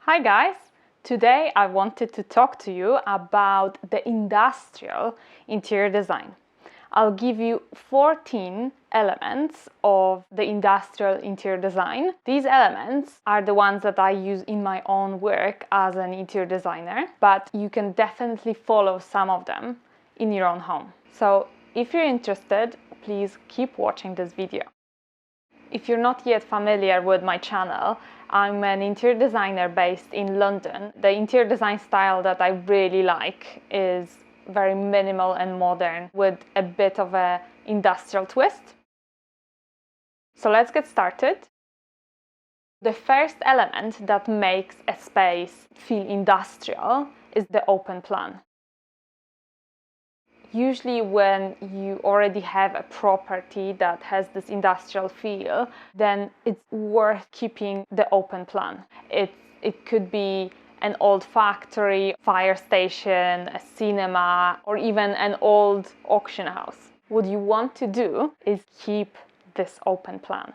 Hi guys! Today I wanted to talk to you about the industrial interior design. I'll give you 14 elements of the industrial interior design. These elements are the ones that I use in my own work as an interior designer, but you can definitely follow some of them in your own home. So if you're interested, please keep watching this video. If you're not yet familiar with my channel, I'm an interior designer based in London. The interior design style that I really like is very minimal and modern with a bit of an industrial twist. So let's get started. The first element that makes a space feel industrial is the open plan. Usually when you already have a property that has this industrial feel, then it's worth keeping the open plan. It could be an old factory, fire station, a cinema, or even an old auction house. What you want to do is keep this open plan.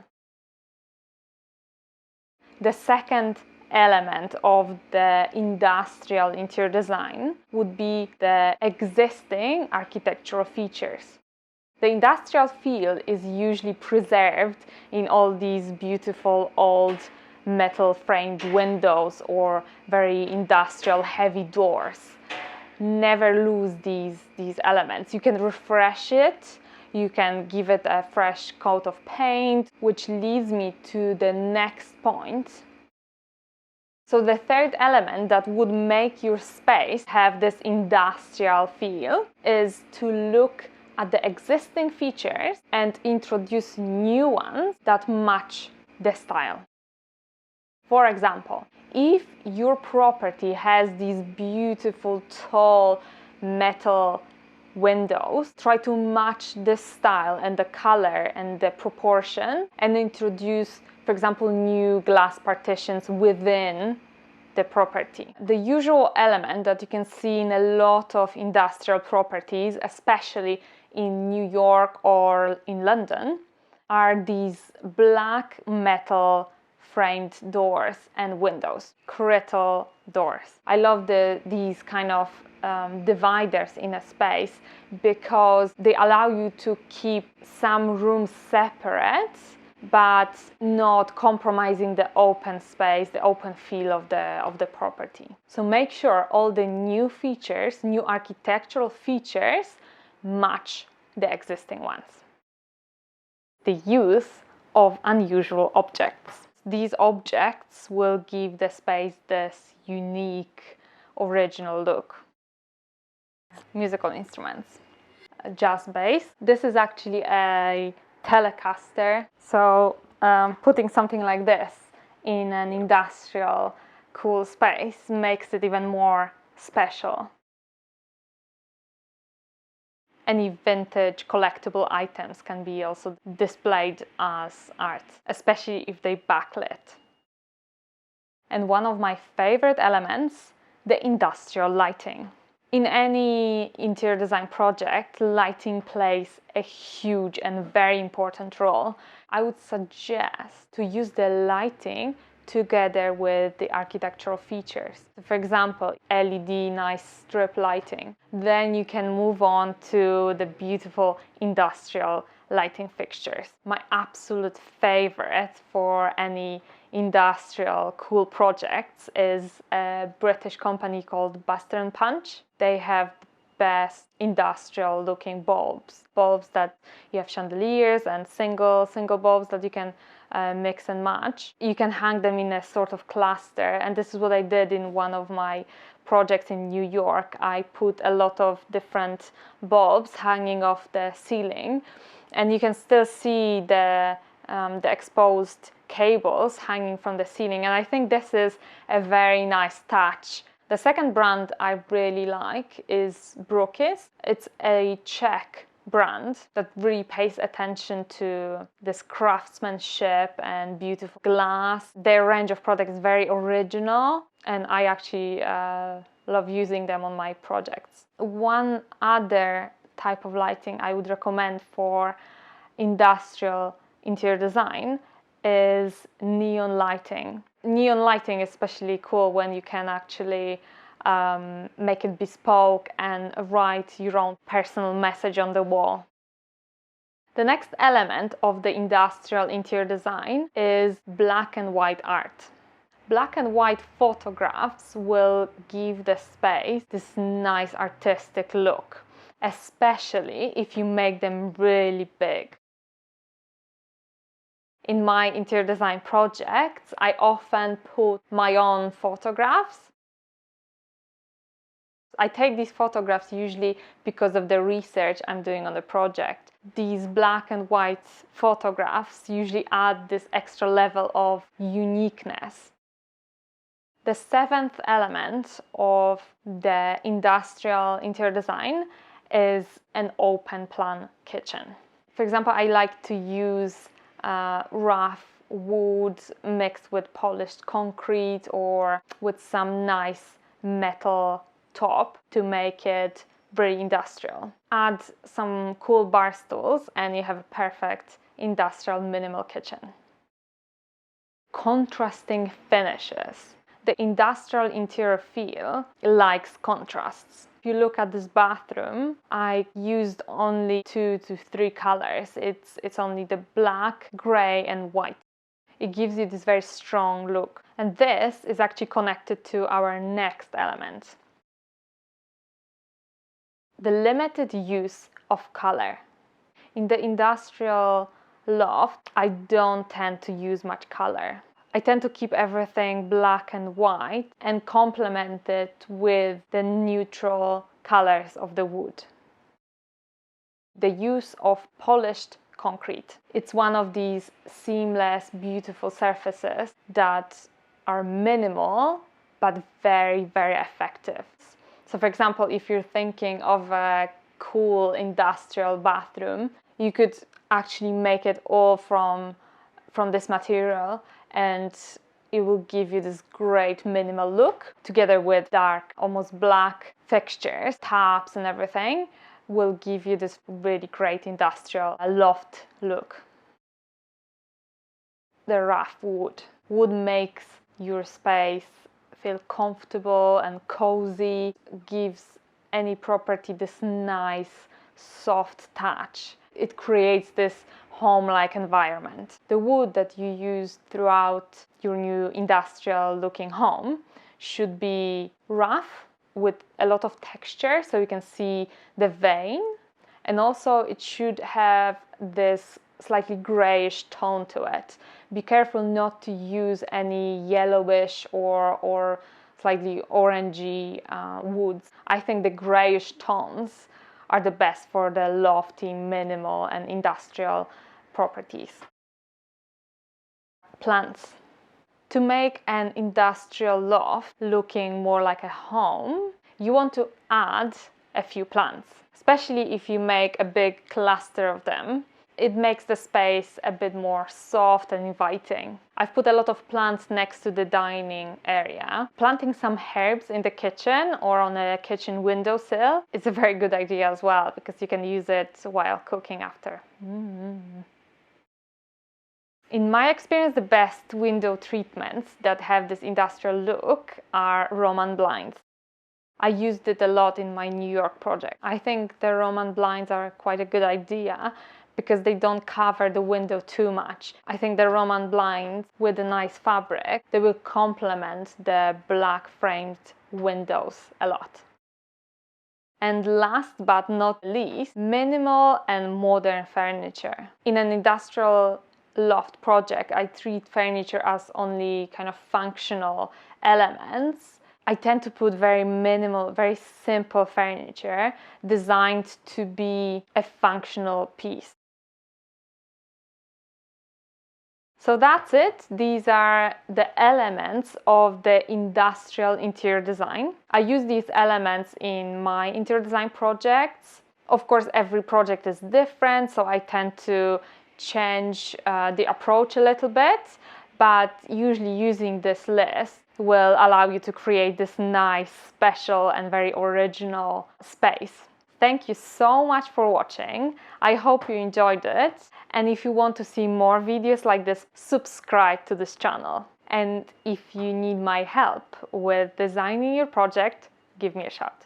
The second element of the industrial interior design would be the existing architectural features. The industrial feel is usually preserved in all these beautiful old metal framed windows or very industrial heavy doors. Never lose these elements. You can refresh it, you can give it a fresh coat of paint, which leads me to the next point. So the third element that would make your space have this industrial feel is to look at the existing features and introduce new ones that match the style. For example, if your property has these beautiful tall metal windows, try to match the style and the color and the proportion and introduce, for example, new glass partitions within the property. The usual element that you can see in a lot of industrial properties, especially in New York or in London, are these black metal framed doors and windows, crystal doors. I love these kind of dividers in a space because they allow you to keep some rooms separate but not compromising the open space, the open feel of the property. So make sure all the new features, new architectural features match the existing ones. The use of unusual objects. These objects will give the space this unique, original look. Musical instruments. A jazz bass. This is actually a Telecaster, so putting something like this in an industrial cool space makes it even more special. Any vintage collectible items can be also displayed as art, especially if they backlit. And one of my favorite elements, the industrial lighting. In any interior design project, lighting plays a huge and very important role. I would suggest to use the lighting together with the architectural features. For example, LED nice strip lighting. Then you can move on to the beautiful industrial lighting fixtures. My absolute favorite for any industrial cool projects is a British company called Buster & Punch. They have the best industrial looking bulbs that you have chandeliers and single bulbs that you can mix and match. You can hang them in a sort of cluster, and this is what I did in one of my projects in New York. I put a lot of different bulbs hanging off the ceiling, and you can still see the exposed cables hanging from the ceiling, and I think this is a very nice touch. The second brand I really like is Burgiel. It's a Czech brand that really pays attention to this craftsmanship and beautiful glass. Their range of products is very original, and I actually love using them on my projects. One other type of lighting I would recommend for industrial interior design is neon lighting. Neon lighting is especially cool when you can actually make it bespoke and write your own personal message on the wall. The next element of the industrial interior design is black and white art. Black and white photographs will give the space this nice artistic look, especially if you make them really big. In my interior design projects, I often put my own photographs. I take these photographs usually because of the research I'm doing on the project. These black and white photographs usually add this extra level of uniqueness. The seventh element of the industrial interior design is an open plan kitchen. For example, I like to use rough wood mixed with polished concrete or with some nice metal top to make it very industrial. Add some cool bar stools and you have a perfect industrial minimal kitchen. Contrasting finishes. The industrial interior feel likes contrasts. If you look at this bathroom, I used only 2 to 3 colors. It's only the black, gray and white. It gives you this very strong look. And this is actually connected to our next element. The limited use of color. In the industrial loft, I don't tend to use much color. I tend to keep everything black and white and complement it with the neutral colors of the wood. The use of polished concrete. It's one of these seamless, beautiful surfaces that are minimal but very, very effective. So for example, if you're thinking of a cool industrial bathroom, you could actually make it all from this material and it will give you this great minimal look together with dark, almost black fixtures, taps and everything will give you this really great industrial loft look. The rough wood. Wood makes your space feel comfortable and cozy, gives any property this nice soft touch. It creates this home-like environment. The wood that you use throughout your new industrial looking home should be rough with a lot of texture so you can see the vein, and also it should have this slightly grayish tone to it. Be careful not to use any yellowish or slightly orangey woods. I think the grayish tones are the best for the lofty, minimal and industrial properties. Plants. To make an industrial loft looking more like a home, you want to add a few plants, especially if you make a big cluster of them. It makes the space a bit more soft and inviting. I've put a lot of plants next to the dining area. Planting some herbs in the kitchen or on a kitchen windowsill is a very good idea as well, because you can use it while cooking after. In my experience, the best window treatments that have this industrial look are Roman blinds. I used it a lot in my New York project. I think the Roman blinds are quite a good idea because they don't cover the window too much. I think the Roman blinds with a nice fabric, they will complement the black framed windows a lot. And last but not least, minimal and modern furniture. In an industrial loft project, I treat furniture as only kind of functional elements. I tend to put very minimal, very simple furniture designed to be a functional piece. So that's it. These are the elements of the industrial interior design. I use these elements in my interior design projects. Of course, every project is different, so I tend to change the approach a little bit, but usually using this list will allow you to create this nice, special and very original space. Thank you so much for watching. I hope you enjoyed it. And if you want to see more videos like this, subscribe to this channel. And if you need my help with designing your project, give me a shout.